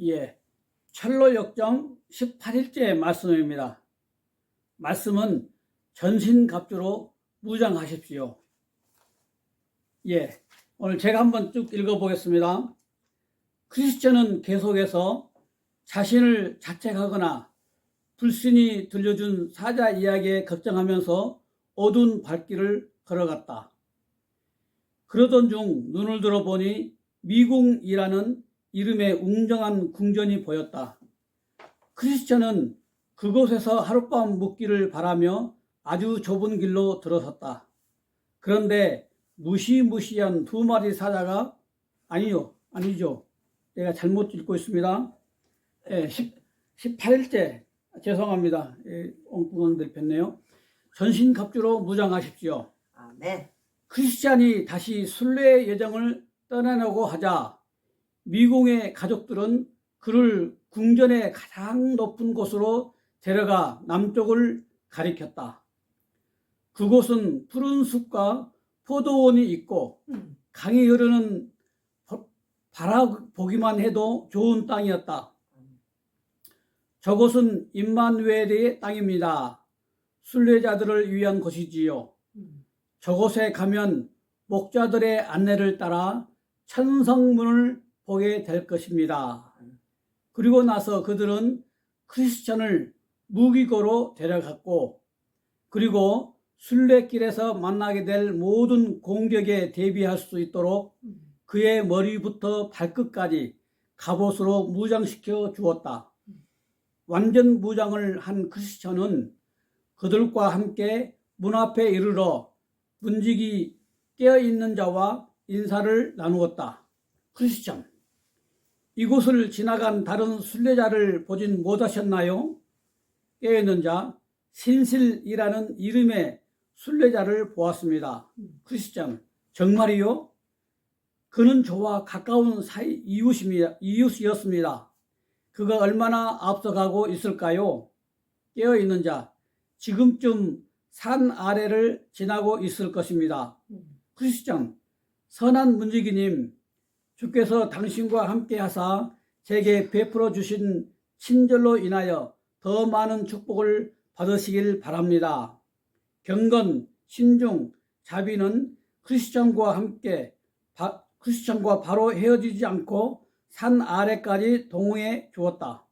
예, 철로 역정 18일째 말씀입니다. 말씀은 전신갑주로 무장하십시오. 예, 오늘 제가 한번 쭉 읽어보겠습니다. 크리스천은 계속해서 자신을 자책하거나 불신이 들려준 사자 이야기에 걱정하면서 어두운 발길을 걸어갔다. 그러던 중 눈을 들어보니 미궁이라는 이름의 웅장한 궁전이 보였다. 크리스천은 그곳에서 하룻밤 묵기를 바라며 아주 좁은 길로 들어섰다. 그런데 무시무시한 두 마리 사자가 아니죠. 내가 잘못 읽고 있습니다. 18일째 죄송합니다. 엉뚱한 데 폈네요. 전신갑주로 무장하십시오. 아멘. 크리스찬이 다시 순례의 여정을 떠나려고 하자 미궁의 가족들은 그를 궁전의 가장 높은 곳으로 데려가 남쪽을 가리켰다. 그곳은 푸른 숲과 포도원이 있고 강이 흐르는 바라보기만 해도 좋은 땅이었다. 저곳은 임마누엘의 땅입니다. 순례자들을 위한 곳이지요. 저곳에 가면 목자들의 안내를 따라 천성문을 보게 될 것입니다. 그리고 나서 그들은 크리스천을 무기고로 데려갔고, 그리고 순례길에서 만나게 될 모든 공격에 대비할 수 있도록 그의 머리부터 발끝까지 갑옷으로 무장시켜 주었다. 완전 무장을 한 크리스천은 그들과 함께 문 앞에 이르러 문지기 깨어있는 자와 인사를 나누었다. 크리스천, 이곳을 지나간 다른 순례자를 보진 못하셨나요? 깨어있는 자, 신실이라는 이름의 순례자를 보았습니다. 크리스천, 정말이요? 그는 저와 가까운 사이 이웃이었습니다. 그가 얼마나 앞서가고 있을까요? 깨어있는 자, 지금쯤 산 아래를 지나고 있을 것입니다. 크리스천, 선한 문지기님, 주께서 당신과 함께 하사 제게 베풀어 주신 친절로 인하여 더 많은 축복을 받으시길 바랍니다. 경건, 신중, 자비는 크리스천과 바로 헤어지지 않고 산 아래까지 동행해 주었다.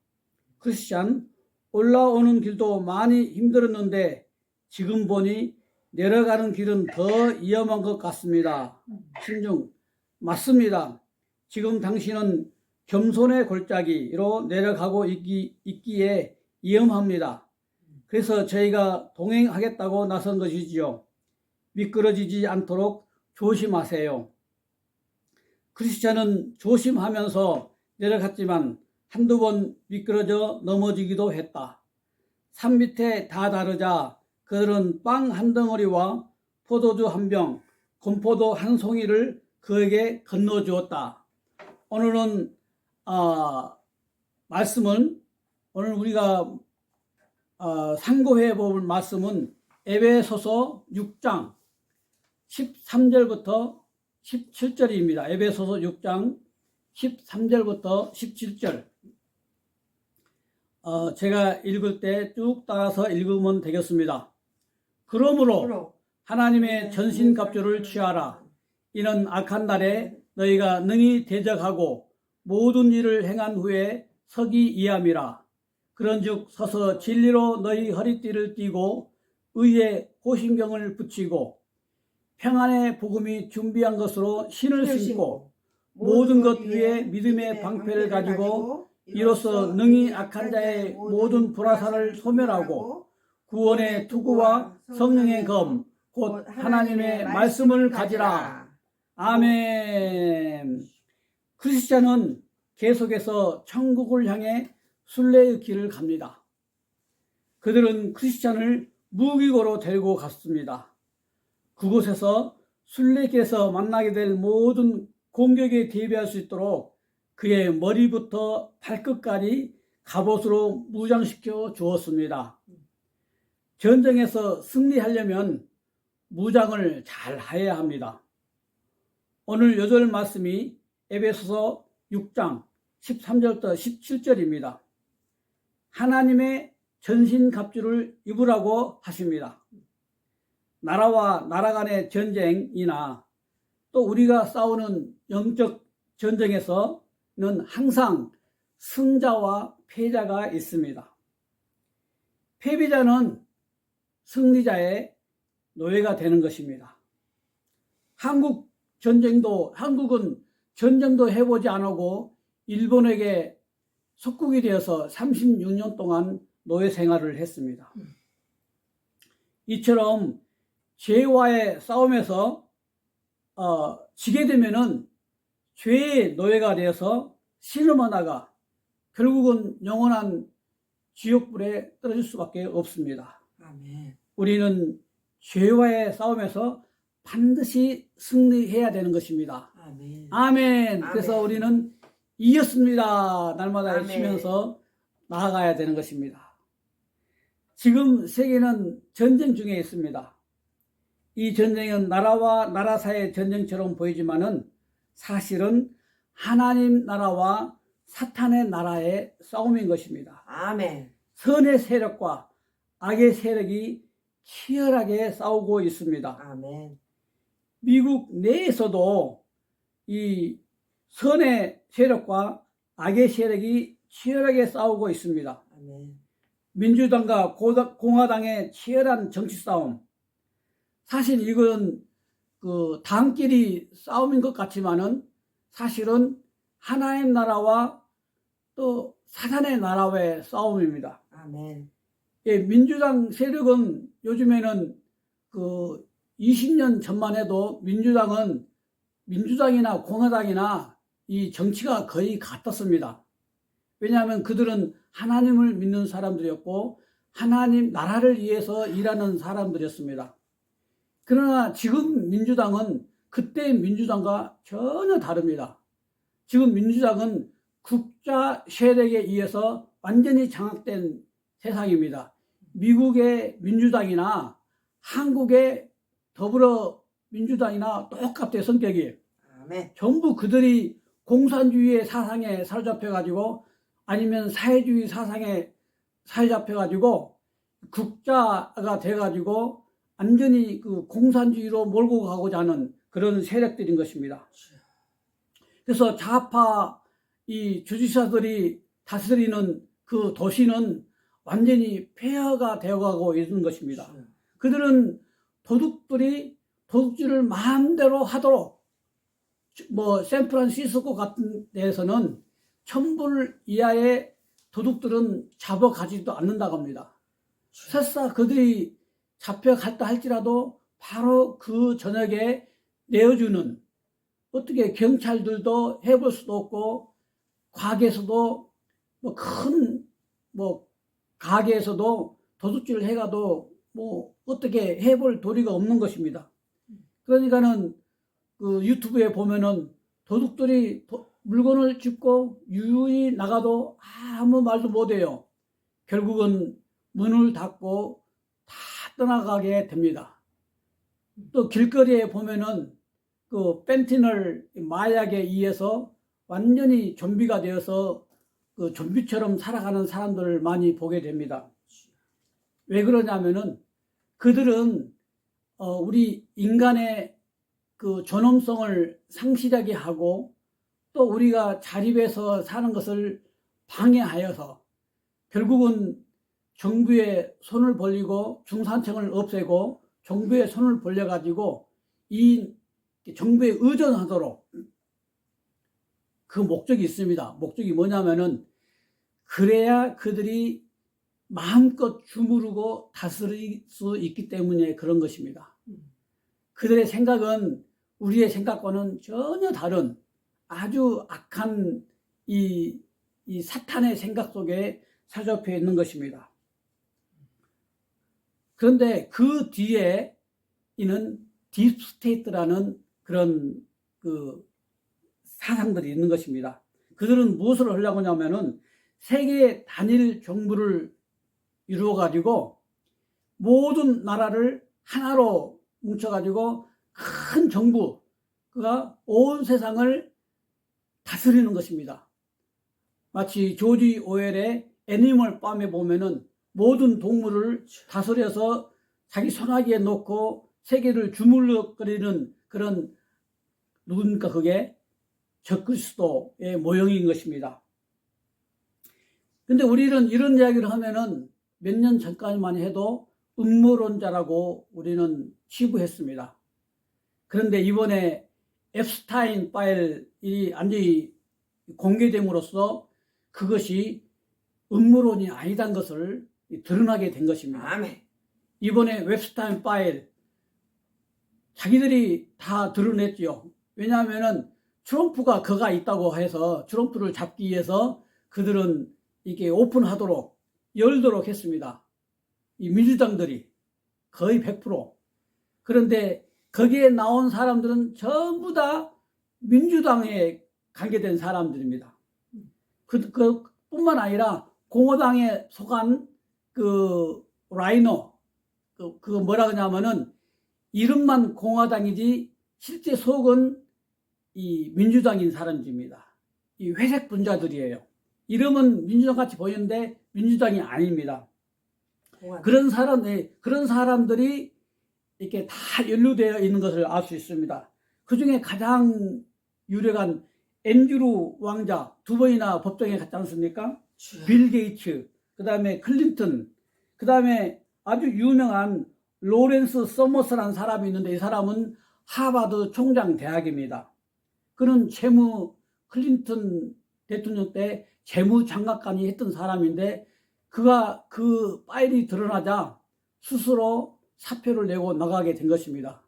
크리스천, 올라오는 길도 많이 힘들었는데 지금 보니 내려가는 길은 더 위험한 것 같습니다. 신중, 맞습니다. 지금 당신은 겸손의 골짜기로 내려가고 있기에 위험합니다. 그래서 저희가 동행하겠다고 나선 것이지요. 미끄러지지 않도록 조심하세요. 크리스찬은 조심하면서 내려갔지만 한두 번 미끄러져 넘어지기도 했다. 산 밑에 다 다르자 그들은 빵 한 덩어리와 포도주 한 병, 건포도 한 송이를 그에게 건너주었다. 오늘은 오늘 우리가 상고해 볼 말씀은 에베소서 6장 13절부터 17절입니다. 에베소서 6장 13절부터 17절. 제가 읽을 때 쭉 따라서 읽으면 되겠습니다. 그러므로 하나님의 전신갑주를 취하라. 이는 악한 날에 너희가 능히 대적하고 모든 일을 행한 후에 서기 이함이라. 그런즉 서서 진리로 너희 허리띠를 띠고 의의 호심경을 붙이고 평안의 복음이 준비한 것으로 신을 신고 모든 것 위에 믿음의 방패를 가지고 이로써 능히 악한 자의 모든 불화살을 소멸하고 구원의 투구와 성령의 검 곧 하나님의 말씀을 가지라. 아멘. 크리스찬은 계속해서 천국을 향해 순례의 길을 갑니다. 그들은 크리스찬을 무기고로 데리고 갔습니다. 그곳에서 순례길에서 만나게 될 모든 공격에 대비할 수 있도록 그의 머리부터 발끝까지 갑옷으로 무장시켜 주었습니다. 전쟁에서 승리하려면 무장을 잘 해야 합니다. 오늘 요절 말씀이 에베소서 6장 13절부터 17절입니다. 하나님의 전신갑주를 입으라고 하십니다. 나라와 나라 간의 전쟁이나 또 우리가 싸우는 영적 전쟁에서는 항상 승자와 패자가 있습니다. 패배자는 승리자의 노예가 되는 것입니다. 한국은 전쟁도 해보지 않고 일본에게 속국이 되어서 36년 동안 노예 생활을 했습니다. 이처럼 죄와의 싸움에서 지게 되면은 죄의 노예가 되어서 신음하다가 결국은 영원한 지옥불에 떨어질 수밖에 없습니다. 아멘. 우리는 죄와의 싸움에서 반드시 승리해야 되는 것입니다. 아멘. 아멘. 그래서 아멘. 우리는 이겼습니다. 날마다 아멘. 외치면서 나아가야 되는 것입니다. 지금 세계는 전쟁 중에 있습니다. 이 전쟁은 나라와 나라 사이의 전쟁처럼 보이지만은 사실은 하나님 나라와 사탄의 나라의 싸움인 것입니다. 아멘. 선의 세력과 악의 세력이 치열하게 싸우고 있습니다. 아멘. 미국 내에서도 이 선의 세력과 악의 세력이 치열하게 싸우고 있습니다. 아멘. 민주당과 공화당의 치열한 정치 싸움. 사실 이건 그 당끼리 싸움인 것 같지만은 사실은 하나님 나라와 또 사탄의 나라의 싸움입니다. 아멘. 예, 민주당 세력은 요즘에는 그 20년 전만 해도 민주당이나 공화당이나 이 정치가 거의 같았습니다. 왜냐하면 그들은 하나님을 믿는 사람들이었고 하나님 나라를 위해서 일하는 사람들이었습니다. 그러나 지금 민주당은 그때 민주당과 전혀 다릅니다. 지금 민주당은 국자 세력에 의해서 완전히 장악된 세상입니다. 미국의 민주당이나 한국의 더불어민주당이나 똑같아요, 성격이. 아멘. 전부 그들이 공산주의의 사상에 사로잡혀가지고 아니면 사회주의 사상에 사로잡혀가지고 국자가 돼가지고 완전히 그 공산주의로 몰고 가고자 하는 그런 세력들인 것입니다. 그래서 좌파 이 주지사들이 다스리는 그 도시는 완전히 폐허가 되어가고 있는 것입니다. 그들은 도둑들이 도둑질을 마음대로 하도록 뭐 샌프란시스코 같은 데에서는 1000불 이하의 도둑들은 잡아가지도 않는다고 합니다. 설사 그들이 잡혀갔다 할지라도 바로 그 저녁에 내어주는, 어떻게 경찰들도 해볼 수도 없고 가게에서도 뭐 큰 가게에서도 도둑질을 해가도 뭐 어떻게 해볼 도리가 없는 것입니다. 그러니까는 그 유튜브에 보면은 도둑들이 물건을 짚고 유유히 나가도 아무 말도 못해요. 결국은 문을 닫고 다 떠나가게 됩니다. 또 길거리에 보면은 그 펜티놀 마약에 의해서 완전히 좀비가 되어서 그 좀비처럼 살아가는 사람들을 많이 보게 됩니다. 왜 그러냐면은 그들은 우리 인간의 그 존엄성을 상실하게 하고 또 우리가 자립해서 사는 것을 방해하여서 결국은 정부의 손을 벌리고 중산층을 없애고 정부의 손을 벌려가지고 이 정부에 의존하도록, 그 목적이 있습니다. 목적이 뭐냐면은 그래야 그들이 마음껏 주무르고 다스릴 수 있기 때문에 그런 것입니다. 그들의 생각은 우리의 생각과는 전혀 다른 아주 악한 이 사탄의 생각 속에 사로잡혀 있는 것입니다. 그런데 그 뒤에 이는 딥스테이트라는 그런 그 사상들이 있는 것입니다. 그들은 무엇을 하려고 하냐면은 세계 단일 정부를 이루어 가지고 모든 나라를 하나로 뭉쳐 가지고 큰 정부가 온 세상을 다스리는 것입니다. 마치 조지 오웰의 애니멀 팜에 보면은 모든 동물을 다스려서 자기 손아귀에 놓고 세계를 주물럭거리는 그런, 누굽니까 그게? 적그리스도의 모형인 것입니다. 근데 우리는 이런 이야기를 하면은 몇 년 전까지만 해도 음모론자라고 우리는 치부했습니다. 그런데 이번에 앱스타인 파일이 완전히 공개됨으로써 그것이 음모론이 아니다는 것을 드러나게 된 것입니다. 아멘. 이번에 웹스타인 파일 자기들이 다 드러냈죠. 왜냐하면은 트럼프가 그가 있다고 해서 트럼프를 잡기 위해서 그들은 이게 오픈하도록 열도록 했습니다. 이 민주당들이 거의 100%. 그런데 거기에 나온 사람들은 전부 다 민주당에 관계된 사람들입니다. 뿐만 아니라 공화당에 속한 그 라이너, 그거 뭐라 그러냐면은 이름만 공화당이지 실제 속은 이 민주당인 사람들입니다. 이 회색 분자들이에요. 이름은 민주당 같이 보이는데 민주당이 아닙니다. 그런 사람들이 이렇게 다 연루되어 있는 것을 알 수 있습니다. 그 중에 가장 유력한 앤드루 왕자, 2번이나 법정에 갔지 않습니까? 빌 게이츠, 그 다음에 클린턴, 그 다음에 아주 유명한 로렌스 서머스라는 사람이 있는데 이 사람은 하버드 총장 대학입니다. 그는 클린턴 대통령 때 재무장관까지 했던 사람인데 그가 그 파일이 드러나자 스스로 사표를 내고 나가게 된 것입니다.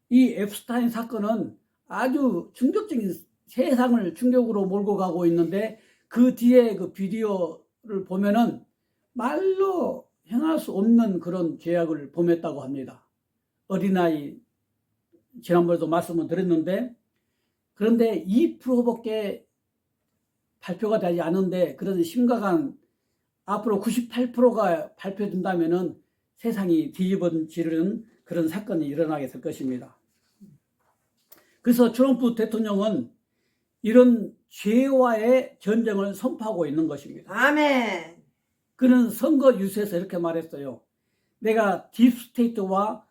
이 앱스타인 사건은 아주 충격적인, 세상을 충격으로 몰고 가고 있는데 그 뒤에 그 비디오를 보면은 말로 행할 수 없는 그런 죄악을 범했다고 합니다. 어린아이, 지난번에도 말씀을 드렸는데, 그런데 2%밖에 발표가 되지 않은데 그런 심각한, 앞으로 98%가 발표된다면은 세상이 뒤집어지는 그런 사건이 일어나게 될 것입니다. 그래서 트럼프 대통령은 이런 죄와의 전쟁을 선포하고 있는 것입니다. 아멘. 그는 선거 유세에서 이렇게 말했어요. 내가 딥스테이트와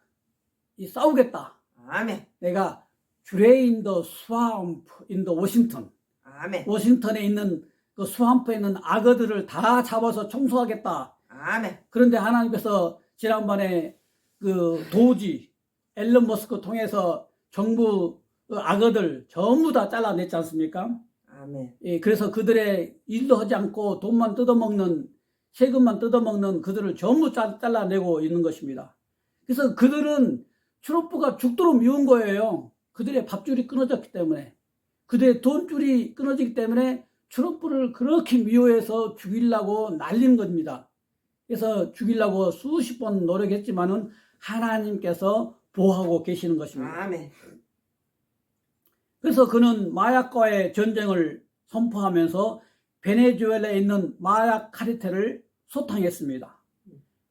싸우겠다. 아멘. 내가 drain the swamp in the Washington. 아멘. 워싱턴에 있는 그 스왑프에 있는 악어들을 다 잡아서 청소하겠다. 아멘. 그런데 하나님께서 지난번에 그 도지, 앨런 머스크 통해서 정부 악어들 전부 다 잘라냈지 않습니까? 아멘. 예, 그래서 그들의 일도 하지 않고 돈만 뜯어먹는, 세금만 뜯어먹는 그들을 전부 잘라내고 있는 것입니다. 그래서 그들은 트럼프가 죽도록 미운 거예요. 그들의 밥줄이 끊어졌기 때문에, 그들의 돈줄이 끊어지기 때문에 트럼프를 그렇게 미워해서 죽이려고 날린 겁니다. 그래서 죽이려고 수십 번 노력했지만은 하나님께서 보호하고 계시는 것입니다. 아멘. 그래서 그는 마약과의 전쟁을 선포하면서 베네수엘라에 있는 마약 카르텔을 소탕했습니다.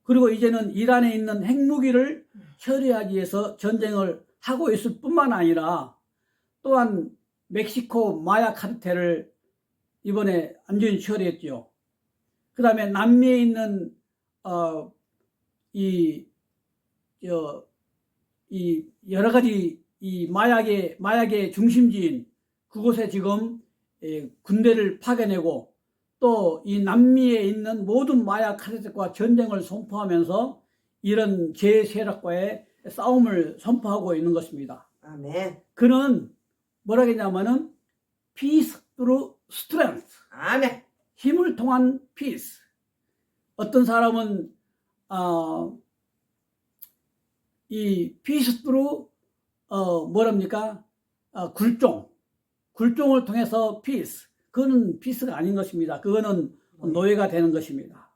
그리고 이제는 이란에 있는 핵무기를 처리하기 위해서 전쟁을 하고 있을 뿐만 아니라 또한 멕시코 마약 카르텔을 이번에 완전히 처리했죠. 그 다음에 남미에 있는 여러 가지 이 마약의 중심지인 그곳에 지금 군대를 파견내고 또 이 남미에 있는 모든 마약 카르텔과 전쟁을 선포하면서 이런 제세력과의 싸움을 선포하고 있는 것입니다. 아멘. 그는 뭐라 했냐면은 peace through strength. 아멘. 힘을 통한 peace. 어떤 사람은 이 peace through 뭐랍니까? 굴종을 통해서 peace. 그거는 peace가 아닌 것입니다. 그거는 노예가 되는 것입니다.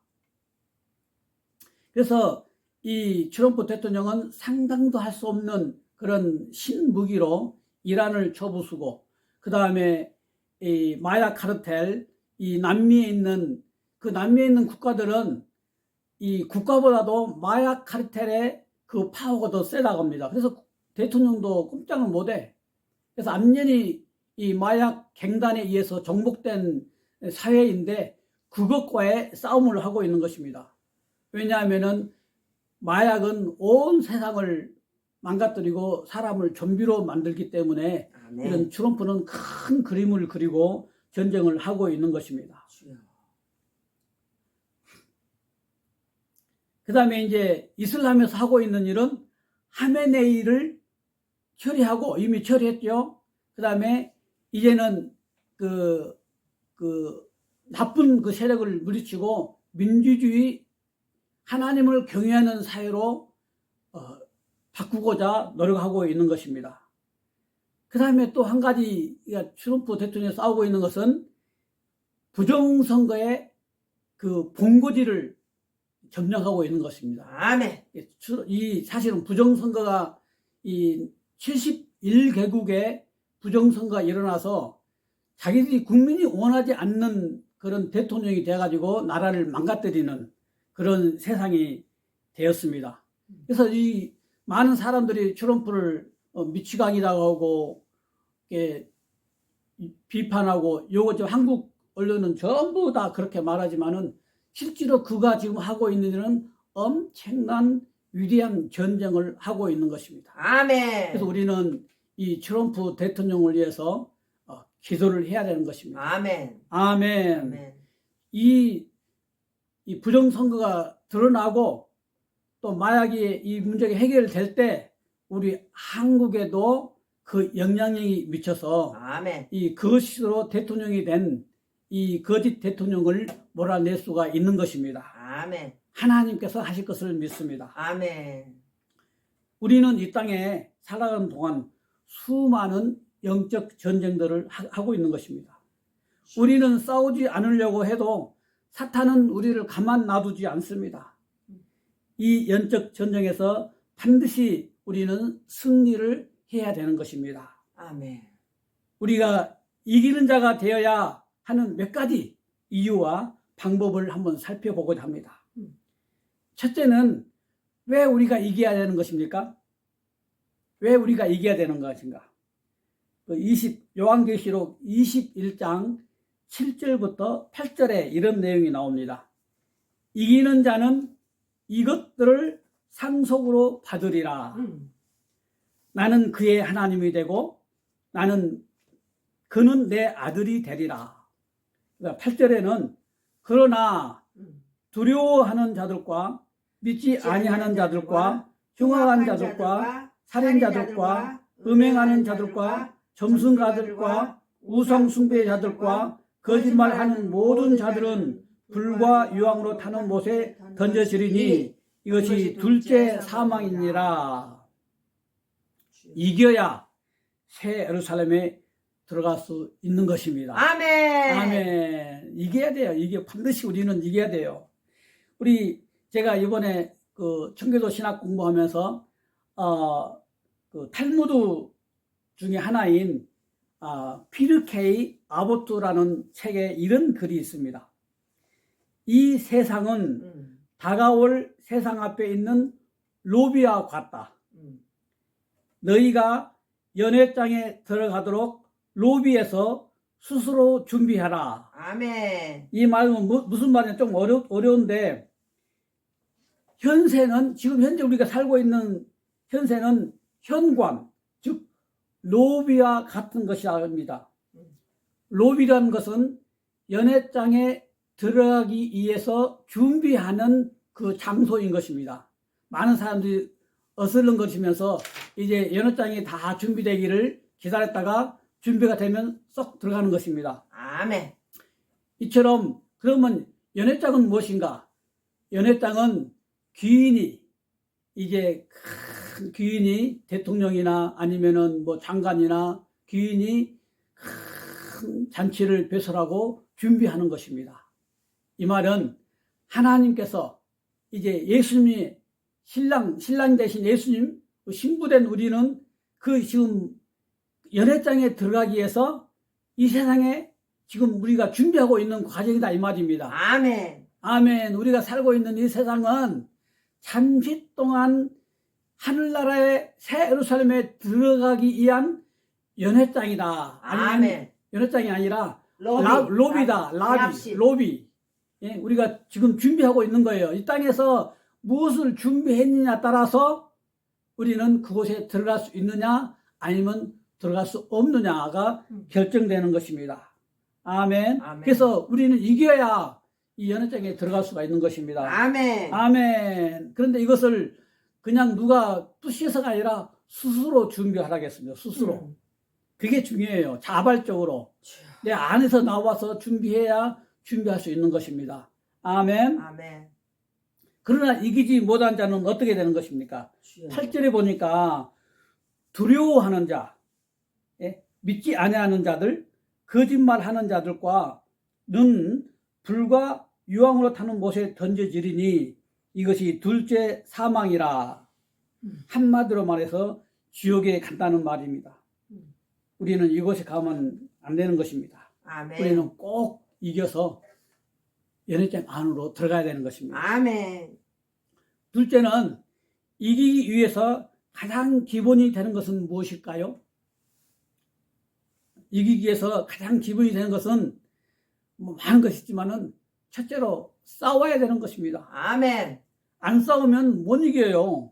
그래서 이 트럼프 대통령은 상상도 할 수 없는 그런 신무기로 이란을 쳐부수고, 그 다음에 이 마약 카르텔, 이 남미에 있는 국가들은 이 국가보다도 마약 카르텔의 그 파워가 더 세다고 합니다. 그래서 대통령도 꼼짝을 못해. 그래서 암년이 이 마약 갱단에 의해서 정복된 사회인데 그것과의 싸움을 하고 있는 것입니다. 왜냐하면은 마약은 온 세상을 망가뜨리고 사람을 좀비로 만들기 때문에 아멘. 이런 트럼프는 큰 그림을 그리고 전쟁을 하고 있는 것입니다. 주여. 그 다음에 이제 이슬람에서 하고 있는 일은 하메네이를 처리하고 이미 처리했죠. 그 다음에 이제는 그 나쁜 그 세력을 물리치고 민주주의 하나님을 경외하는 사회로 바꾸고자 노력하고 있는 것입니다. 그 다음에 또 한 가지 트럼프 대통령이 싸우고 있는 것은 부정선거의 그 본고지를 점령하고 있는 것입니다. 아멘. 이 사실은 부정선거가 이 71개국의 부정선거가 일어나서 자기들이 국민이 원하지 않는 그런 대통령이 돼가지고 나라를 망가뜨리는 그런 세상이 되었습니다. 그래서 이 많은 사람들이 트럼프를 미치광이라고 하고 비판하고 요거 한국 언론은 전부 다 그렇게 말하지만은 실제로 그가 지금 하고 있는 일은 엄청난 위대한 전쟁을 하고 있는 것입니다. 아멘. 그래서 우리는 이 트럼프 대통령을 위해서 기도를 해야 되는 것입니다. 아멘. 아멘. 아멘. 이 부정선거가 드러나고 또 마약이 이 문제가 해결될 때 우리 한국에도 그 영향력이 미쳐서 아멘. 이 거짓으로 대통령이 된 이 거짓 대통령을 몰아낼 수가 있는 것입니다. 아멘. 하나님께서 하실 것을 믿습니다. 아멘. 우리는 이 땅에 살아가는 동안 수많은 영적 전쟁들을 하고 있는 것입니다. 우리는 싸우지 않으려고 해도 사탄은 우리를 가만 놔두지 않습니다. 이 영적 전쟁에서 반드시 우리는 승리를 해야 되는 것입니다. 아멘. 우리가 이기는 자가 되어야 하는 몇 가지 이유와 방법을 한번 살펴보고자 합니다. 첫째는 왜 우리가 이겨야 되는 것입니까? 왜 우리가 이겨야 되는 것인가? 요한계시록 21장 7절부터 8절에 이런 내용이 나옵니다. 이기는 자는 이것들을 상속으로 받으리라. 나는 그의 하나님이 되고 그는 내 아들이 되리라. 8절에는 그러나 두려워하는 자들과 믿지 아니하는 자들과 흉악한 자들과 살인자들과 음행하는 자들과 점순가들과 우상숭배자들과 거짓말하는 모든 자들은 불과 유황으로 타는 못에 던져지리니 이것이 둘째 사망이니라. 이겨야 새 예루살렘에 들어갈 수 있는 것입니다. 아멘. 아멘. 이겨야 돼요. 반드시 우리는 이겨야 돼요. 제가 이번에 그 청교도 신학 공부하면서 그 탈무드 중에 하나인 피르케이 아보트라는 책에 이런 글이 있습니다. 이 세상은 다가올 세상 앞에 있는 로비와 같다. 너희가 연회장에 들어가도록 로비에서 스스로 준비하라. 아멘. 이 말은 무슨 말이냐 좀 어려운데 지금 현재 우리가 살고 있는 현세는 현관, 즉 로비와 같은 것이랍니다. 로비라는 것은 연회장에 들어가기 위해서 준비하는 그 장소인 것입니다. 많은 사람들이 어슬렁거리면서 이제 연회장이 다 준비되기를 기다렸다가 준비가 되면 쏙 들어가는 것입니다. 아멘. 이처럼 그러면 연회장은 무엇인가? 연회장은 이제 큰 귀인이 대통령이나 아니면은 뭐 장관이나 귀인이 큰 잔치를 배설하고 준비하는 것입니다. 이 말은 하나님께서 이제 예수님이 신랑 대신 예수님 신부된 우리는 그 지금 연회장에 들어가기 위해서 이 세상에 지금 우리가 준비하고 있는 과정이다 이 말입니다. 아멘. 아멘. 우리가 살고 있는 이 세상은 잠시 동안 하늘나라의 새 예루살렘에 들어가기 위한 연회장이다. 아니면 아멘. 연회장이 아니라 로비다. 랍시. 로비. 예, 우리가 지금 준비하고 있는 거예요. 이 땅에서 무엇을 준비했느냐 따라서 우리는 그곳에 들어갈 수 있느냐 아니면 들어갈 수 없느냐가 결정되는 것입니다. 아멘. 아멘. 그래서 우리는 이겨야 이 연회장에 들어갈 수가 있는 것입니다. 아멘. 아멘. 그런데 이것을 그냥 누가 뜻이서가 아니라 스스로 준비하라겠습니다. 스스로. 그게 중요해요. 자발적으로. 내 안에서 나와서 준비해야 준비할 수 있는 것입니다. 아멘. 아멘. 그러나 이기지 못한 자는 어떻게 되는 것입니까? 주여. 8절에 보니까 두려워하는 자, 예? 믿지 아니하는 자들, 거짓말하는 자들과는 불과 유황으로 타는 못에 던져지리니 이것이 둘째 사망이라. 한마디로 말해서 지옥에 간다는 말입니다. 우리는 이곳에 가면 안 되는 것입니다. 아멘. 우리는 꼭 이겨서 연회장 안으로 들어가야 되는 것입니다. 아멘. 둘째는 이기기 위해서 가장 기본이 되는 것은 무엇일까요? 이기기 위해서 가장 기본이 되는 것은 뭐 많은 것이 있지만은 첫째로 싸워야 되는 것입니다. 아멘. 안 싸우면 못 이겨요.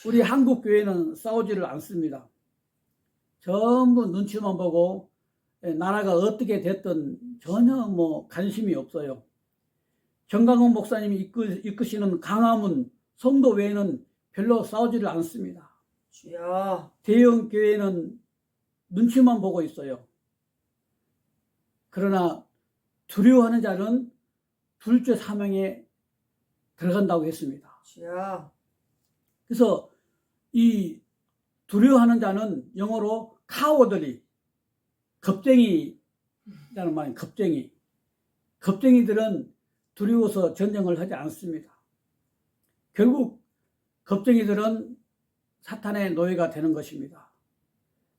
우리 한국 교회는 싸우지를 않습니다. 전부 눈치만 보고 나라가 어떻게 됐든 전혀 뭐 관심이 없어요. 정강훈 목사님이 이끄시는 강화문 성도 외에는 별로 싸우지를 않습니다. 주여. 대형 교회는 눈치만 보고 있어요. 그러나 두려워하는 자는 둘째 사망에 들어간다고 했습니다. 주여. 그래서 이 두려워하는 자는 영어로 카워들이, 겁쟁이라는 말이에요. 겁쟁이. 겁쟁이들은 두려워서 전쟁을 하지 않습니다. 결국 겁쟁이들은 사탄의 노예가 되는 것입니다.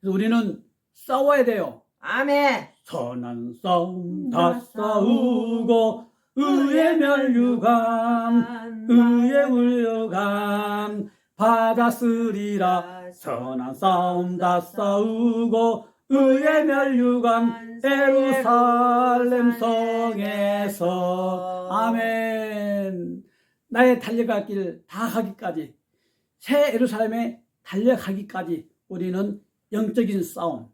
그래서 우리는 싸워야 돼요. 아멘. 선한 싸움 다 싸우고 의의 멸류관 의의 울려감 받았으리라. 선한 싸움 다 싸우고 의의 멸류관 예루살렘 성에서. 아멘. 나의 달려갈 길 다 가기까지, 새 예루살렘에 달려가기까지 우리는 영적인 싸움,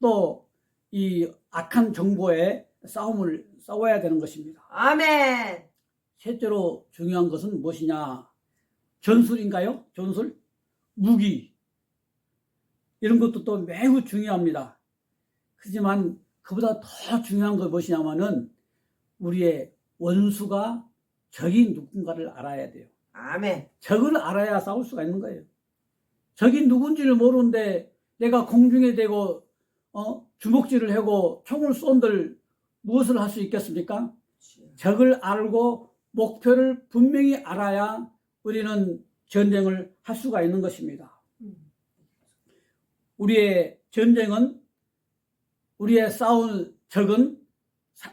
또 이 악한 정보에 싸움을 싸워야 되는 것입니다. 아멘. 셋째로 중요한 것은 무엇이냐? 전술인가요? 전술? 무기. 이런 것도 또 매우 중요합니다. 하지만 그보다 더 중요한 건 무엇이냐면은 우리의 원수가 적이 누군가를 알아야 돼요. 아멘. 적을 알아야 싸울 수가 있는 거예요. 적이 누군지를 모르는데 내가 공중에 대고 주먹질을 하고 총을 쏜들 무엇을 할 수 있겠습니까? 적을 알고 목표를 분명히 알아야 우리는 전쟁을 할 수가 있는 것입니다. 우리의 전쟁은, 우리의 싸울 적은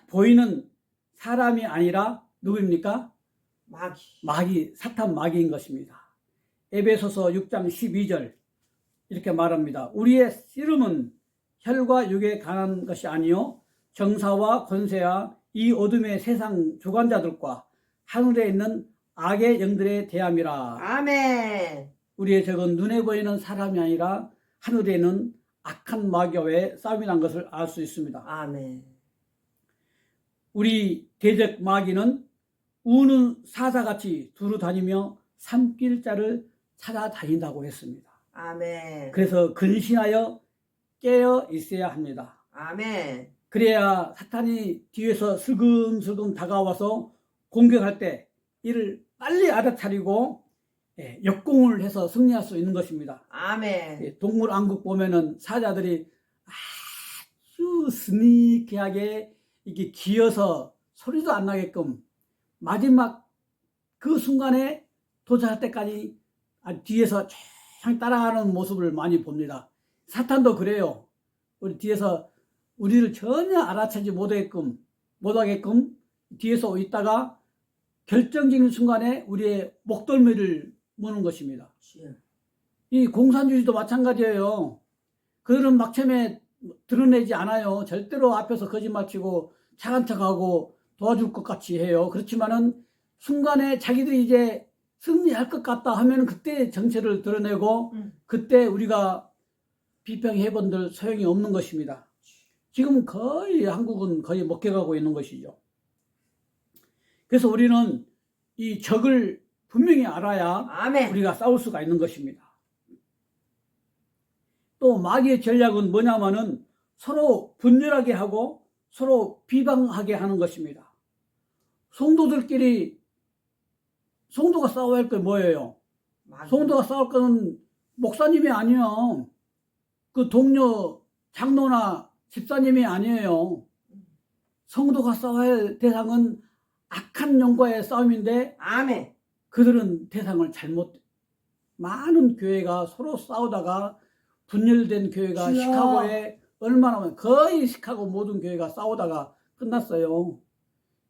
보이는 사람이 아니라 누구입니까? 마귀, 사탄 마귀인 것입니다. 에베소서 6장 12절 이렇게 말합니다. 우리의 씨름은 혈과 육에 관한 것이 아니요 정사와 권세와 이 어둠의 세상 주관자들과 하늘에 있는 악의 영들에 대함이라. 아멘. 우리의 적은 눈에 보이는 사람이 아니라 하늘에 있는 악한 마귀와의 싸움이라는 것을 알 수 있습니다. 아멘. 우리 대적 마귀는 우는 사자같이 두루 다니며 삼킬 자를 찾아다닌다고 했습니다. 아멘. 그래서 근신하여 깨어 있어야 합니다. 아멘. 그래야 사탄이 뒤에서 슬금슬금 다가와서 공격할 때 이를 빨리 알아차리고 역공을 해서 승리할 수 있는 것입니다. 아멘. 동물 왕국 보면은 사자들이 아주 스니키하게 이렇게 기어서 소리도 안 나게끔 마지막 그 순간에 도착할 때까지 뒤에서 조용히 따라가는 모습을 많이 봅니다. 사탄도 그래요. 우리 뒤에서 우리를 전혀 알아채지 못하게끔 뒤에서 있다가 결정적인 순간에 우리의 목덜미를 무는 것입니다. 이 공산주의도 마찬가지예요. 그들은 막 처음에 드러내지 않아요. 절대로 앞에서 거짓말 치고 착한 척하고 도와줄 것 같이 해요. 그렇지만은 순간에 자기들이 이제 승리할 것 같다 하면 그때 정체를 드러내고 그때 우리가 비평해본들 소용이 없는 것입니다. 지금 거의 한국은 거의 먹혀가고 있는 것이죠. 그래서 우리는 이 적을 분명히 알아야 아멘. 우리가 싸울 수가 있는 것입니다. 또 마귀의 전략은 뭐냐면은 서로 분열하게 하고 서로 비방하게 하는 것입니다. 성도가 싸워야 할 게 뭐예요? 맞아. 성도가 싸울 거는 목사님이 아니에요. 그 동료 장로나 집사님이 아니에요. 성도가 싸워야 할 대상은 악한 영과의 싸움인데 아멘. 그들은 대상을 많은 교회가 서로 싸우다가 분열된 교회가 주여. 시카고에 얼마나 많아요. 거의 시카고 모든 교회가 싸우다가 끝났어요.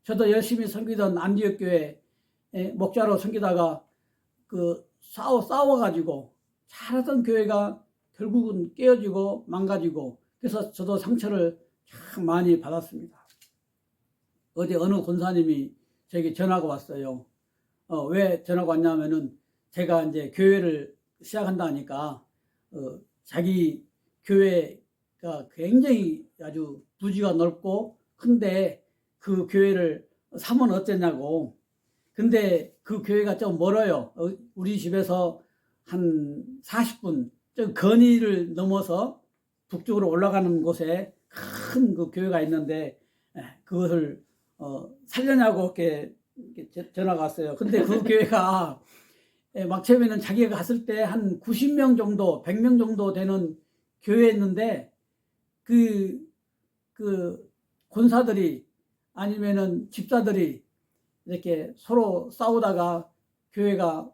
저도 열심히 섬기던 안디옥 교회 목자로 섬기다가 싸워가지고 잘하던 교회가 결국은 깨어지고 망가지고 그래서 저도 상처를 참 많이 받았습니다. 어제 어느 권사님이 저에게 전화가 왔어요. 왜 전화가 왔냐면은 제가 이제 교회를 시작한다 하니까 자기 교회가 굉장히 아주 부지가 넓고 큰데 그 교회를 사면 어쩌냐고. 근데 그 교회가 좀 멀어요. 우리 집에서 한 40분, 좀 건의를 넘어서 북쪽으로 올라가는 곳에 큰 그 교회가 있는데 그것을 살려냐고 이렇게 전화가 왔어요. 근데 그 교회가 막 처음에는 자기가 갔을 때 한 90명 정도, 100명 정도 되는 교회였는데 그 권사들이 아니면은 집사들이 이렇게 서로 싸우다가 교회가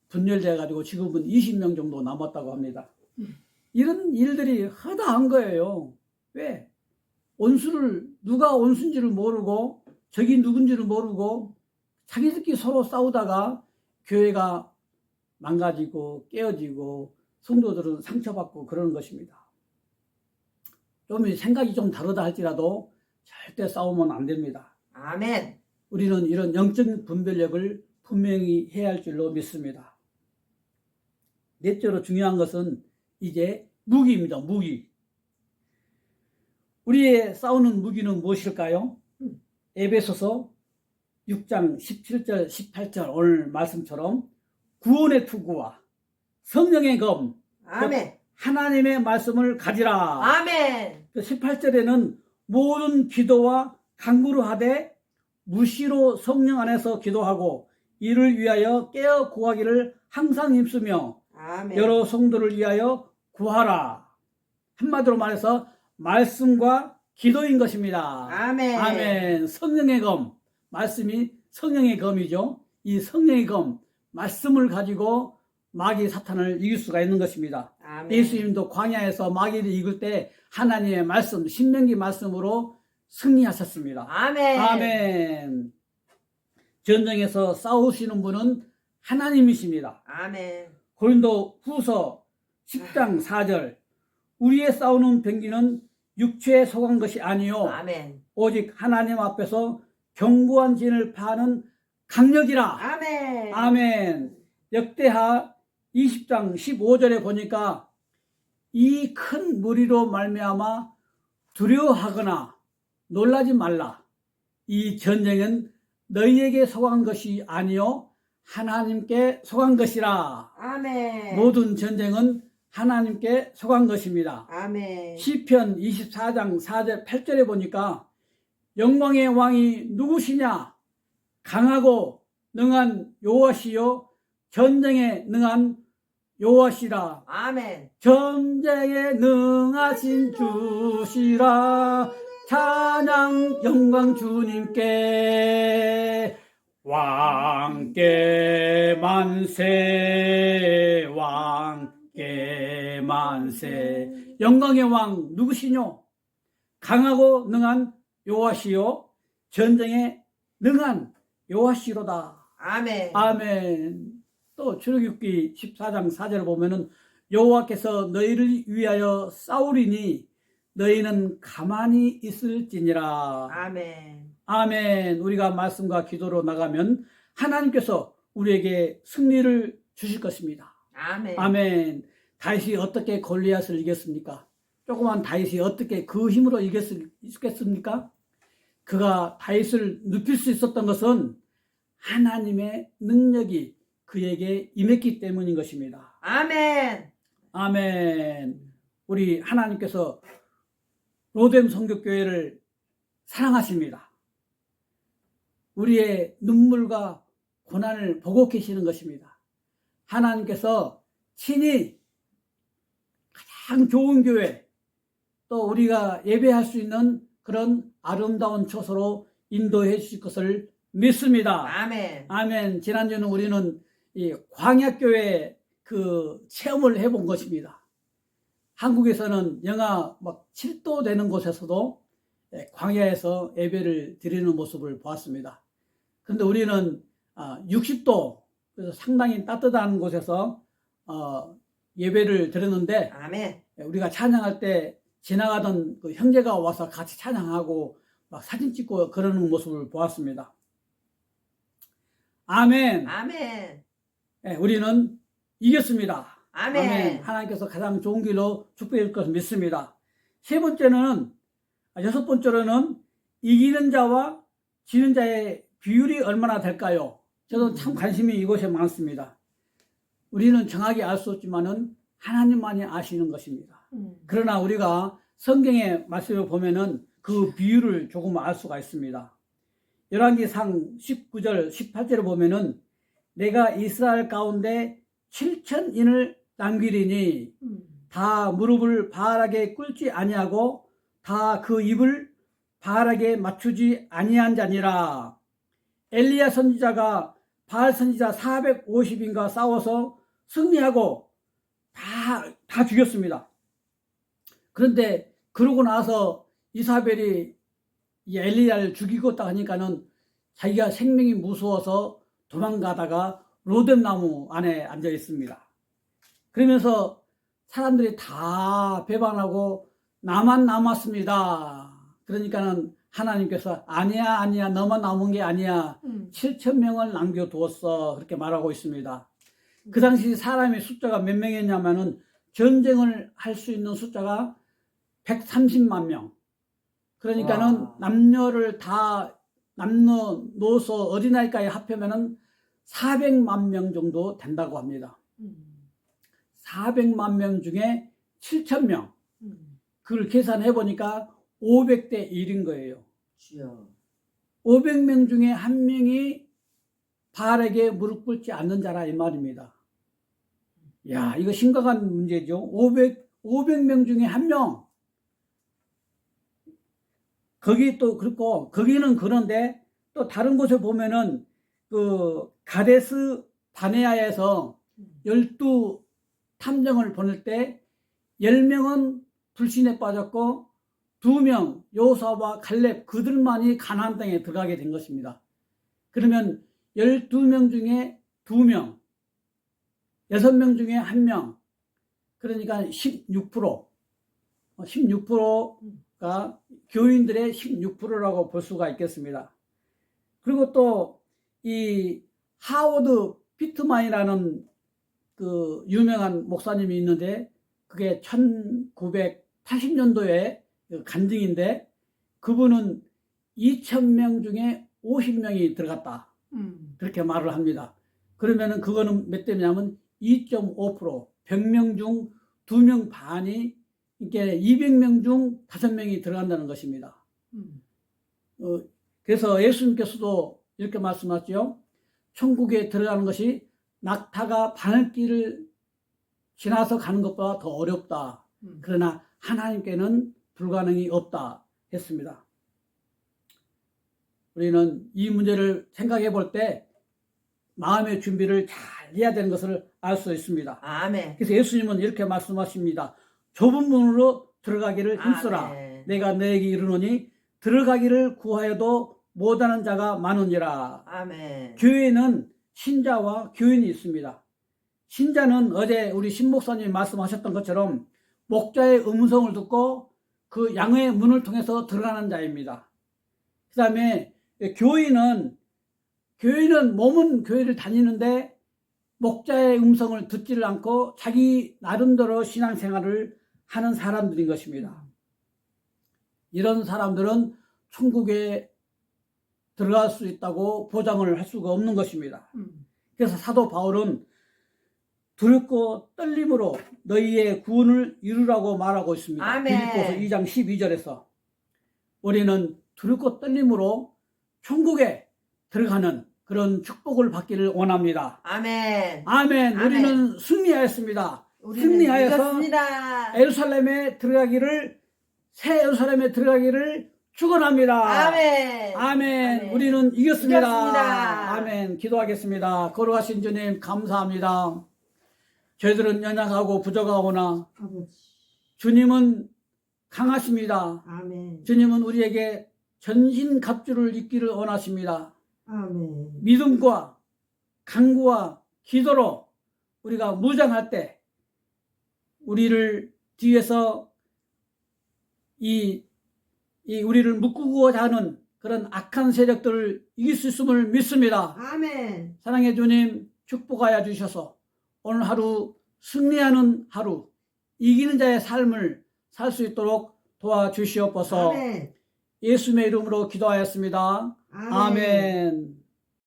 분열돼 가지고 지금은 20명 정도 남았다고 합니다. 이런 일들이 허다한 거예요. 왜? 누가 원수인지를 모르고 적이 누군지를 모르고 자기들끼리 서로 싸우다가 교회가 망가지고 깨어지고 성도들은 상처받고 그러는 것입니다. 좀 생각이 좀 다르다 할지라도 절대 싸우면 안 됩니다. 아멘. 우리는 이런 영적 분별력을 분명히 해야 할 줄로 믿습니다. 넷째로 중요한 것은 이제 무기입니다. 무기. 우리의 싸우는 무기는 무엇일까요? 에베소서 6장 17절 18절 오늘 말씀처럼 구원의 투구와 성령의 검, 아멘. 하나님의 말씀을 가지라. 아멘. 18절에는 모든 기도와 간구를 하되 무시로 성령 안에서 기도하고 이를 위하여 깨어 구하기를 항상 힘쓰며 아멘. 여러 성도를 위하여 구하라. 한마디로 말해서 말씀과 기도인 것입니다. 아멘. 아멘. 성령의 검, 말씀이 성령의 검이죠. 이 성령의 검, 말씀을 가지고 마귀 사탄을 이길 수가 있는 것입니다. 아멘. 예수님도 광야에서 마귀를 이길 때 하나님의 말씀, 신명기 말씀으로 승리하셨습니다. 아멘. 아멘. 전쟁에서 싸우시는 분은 하나님이십니다. 아멘. 고린도 후서 10장 4절 우리의 싸우는 병기는 육체에 속한 것이 아니요 아멘. 오직 하나님 앞에서 견고한 진을 파는 강력이라. 아멘. 아멘. 역대하 20장 15절에 보니까 이 큰 무리로 말미암아 두려워하거나 놀라지 말라. 이 전쟁은 너희에게 속한 것이 아니요 하나님께 속한 것이라. 아멘. 모든 전쟁은 하나님께 속한 것입니다. 아멘. 시편 24장 4절 8절에 보니까 영광의 왕이 누구시냐? 강하고 능한 여호와시요 전쟁에 능한 여호와시라. 아멘. 전쟁에 능하신 주시라. 찬양 영광 주님께 왕께 만세 왕께 만세. 영광의 왕 누구시뇨? 강하고 능한 여호와시요 전쟁에 능한 여호와시로다. 아멘. 아멘. 또 출애굽기 14장 4절을 보면은 여호와께서 너희를 위하여 싸우리니 너희는 가만히 있을지니라. 아멘. 아멘. 우리가 말씀과 기도로 나가면 하나님께서 우리에게 승리를 주실 것입니다. 아멘. 아멘. 다윗이 어떻게 골리앗을 이겼습니까? 조그만 다윗이 어떻게 그 힘으로 이겼겠습니까? 그가 다윗을 눕힐 수 있었던 것은 하나님의 능력이 그에게 임했기 때문인 것입니다. 아멘. 아멘. 우리 하나님께서 로뎀 성교교회를 사랑하십니다. 우리의 눈물과 고난을 보고 계시는 것입니다. 하나님께서 친히 가장 좋은 교회, 또 우리가 예배할 수 있는 그런 아름다운 처소로 인도해 주실 것을 믿습니다. 아멘. 아멘. 지난주는 우리는 이 광야교회 그 체험을 해본 것입니다. 한국에서는 영하 막 7도 되는 곳에서도 광야에서 예배를 드리는 모습을 보았습니다. 그런데 우리는 60도, 그래서 상당히 따뜻한 곳에서 예배를 드렸는데, 아멘. 우리가 찬양할 때 지나가던 그 형제가 와서 같이 찬양하고 막 사진 찍고 그러는 모습을 보았습니다. 아멘. 아멘. 우리는 이겼습니다. 아멘. 하나님께서 가장 좋은 길로 축복해 줄 것을 믿습니다. 여섯 번째로는 이기는 자와 지는 자의 비율이 얼마나 될까요? 저도 참 관심이 이곳에 많습니다. 우리는 정확히 알 수 없지만은 하나님만이 아시는 것입니다. 그러나 우리가 성경의 말씀을 보면은 그 비율을 조금 알 수가 있습니다. 열왕기상 19절 18절을 보면은 내가 이스라엘 가운데 7,000인을 남기리니 다 무릎을 바알에게 꿇지 아니하고 다 그 입을 바알에게 맞추지 아니한 자니라. 엘리야 선지자가 바알 선지자 450인과 싸워서 승리하고 다 죽였습니다. 그런데 그러고 나서 이사벨이 이 엘리야를 죽이겠다 하니까는 자기가 생명이 무서워서 도망가다가 로뎀 나무 안에 앉아 있습니다. 그러면서 사람들이 다 배반하고 나만 남았습니다. 그러니까는 하나님께서 아니야 너만 남은 게 아니야. 7,000명을 남겨두었어. 그렇게 말하고 있습니다. 그 당시 사람의 숫자가 몇 명이었냐면은 전쟁을 할 수 있는 숫자가 130만 명. 그러니까는 와. 남녀노소 어린아이까지 합하면은 400만 명 정도 된다고 합니다. 400만 명 중에 7,000명. 그걸 계산해 보니까 500대 1인 거예요. 주여. 500명 중에 한 명이 바알에게 무릎 꿇지 않는 자라 이 말입니다. 야, 이거 심각한 문제죠. 500명 중에 한 명. 거기 또 그렇고, 거기는 그런데 또 다른 곳에 보면은 그 가데스 바네아에서 12 탐정을 보낼 때 10명은 불신에 빠졌고 2명 여호수아와 갈렙 그들만이 가나안 땅에 들어가게 된 것입니다. 그러면 12명 중에 2명, 6명 중에 1명, 그러니까 16%가 교인들의 16%라고 볼 수가 있겠습니다. 그리고 또 이 하워드 피트만이라는 그 유명한 목사님이 있는데 그게 1980년도에 간증인데 그분은 2,000명 중에 50명이 들어갔다. 그렇게 말을 합니다. 그러면은 그거는 몇 대냐면 2.5%, 100명 중 2명 반이 이게 200명 중 5명이 들어간다는 것입니다. 그래서 예수님께서도 이렇게 말씀하셨죠. 천국에 들어가는 것이 낙타가 바늘길을 지나서 가는 것보다 더 어렵다. 그러나 하나님께는 불가능이 없다 했습니다. 우리는 이 문제를 생각해 볼 때 마음의 준비를 잘 해야 되는 것을 알 수 있습니다. 아멘. 그래서 예수님은 이렇게 말씀하십니다. 좁은 문으로 들어가기를 힘쓰라. 아멘. 내가 너에게 이르노니 들어가기를 구하여도 못하는 자가 많으니라. 아멘. 교회는 신자와 교인이 있습니다. 신자는 어제 우리 신목사님이 말씀하셨던 것처럼 목자의 음성을 듣고 그 양의 문을 통해서 들어가는 자입니다. 그 다음에 교인은 몸은 교회를 다니는데 목자의 음성을 듣지를 않고 자기 나름대로 신앙생활을 하는 사람들인 것입니다. 이런 사람들은 천국에 들어갈 수 있다고 보장을 할 수가 없는 것입니다. 그래서 사도 바울은 두렵고 떨림으로 너희의 구원을 이루라고 말하고 있습니다. 아멘. 빌립보서 2장 12절에서 우리는 두렵고 떨림으로 천국에 들어가는 그런 축복을 받기를 원합니다. 아멘. 아멘. 아멘. 우리는 승리하였습니다. 우리는 승리하여서 이겼습니다. 새 예루살렘에 들어가기를 축원합니다. 아멘. 아멘. 우리는 이겼습니다. 이겼습니다. 아멘. 기도하겠습니다. 거룩하신 주님 감사합니다. 저희들은 연약하고 부족하오나 아버지. 주님은 강하십니다. 아멘. 주님은 우리에게 전신갑주를 입기를 원하십니다. 아멘. 믿음과 간구와 기도로 우리가 무장할 때 우리를 뒤에서 우리를 묶고자 하는 그런 악한 세력들을 이길 수 있음을 믿습니다. 아멘. 사랑의 주님 축복하여 주셔서 오늘 하루 승리하는 하루, 이기는 자의 삶을 살 수 있도록 도와주시옵소서. 아멘. 예수님의 이름으로 기도하였습니다. 아멘. 아멘.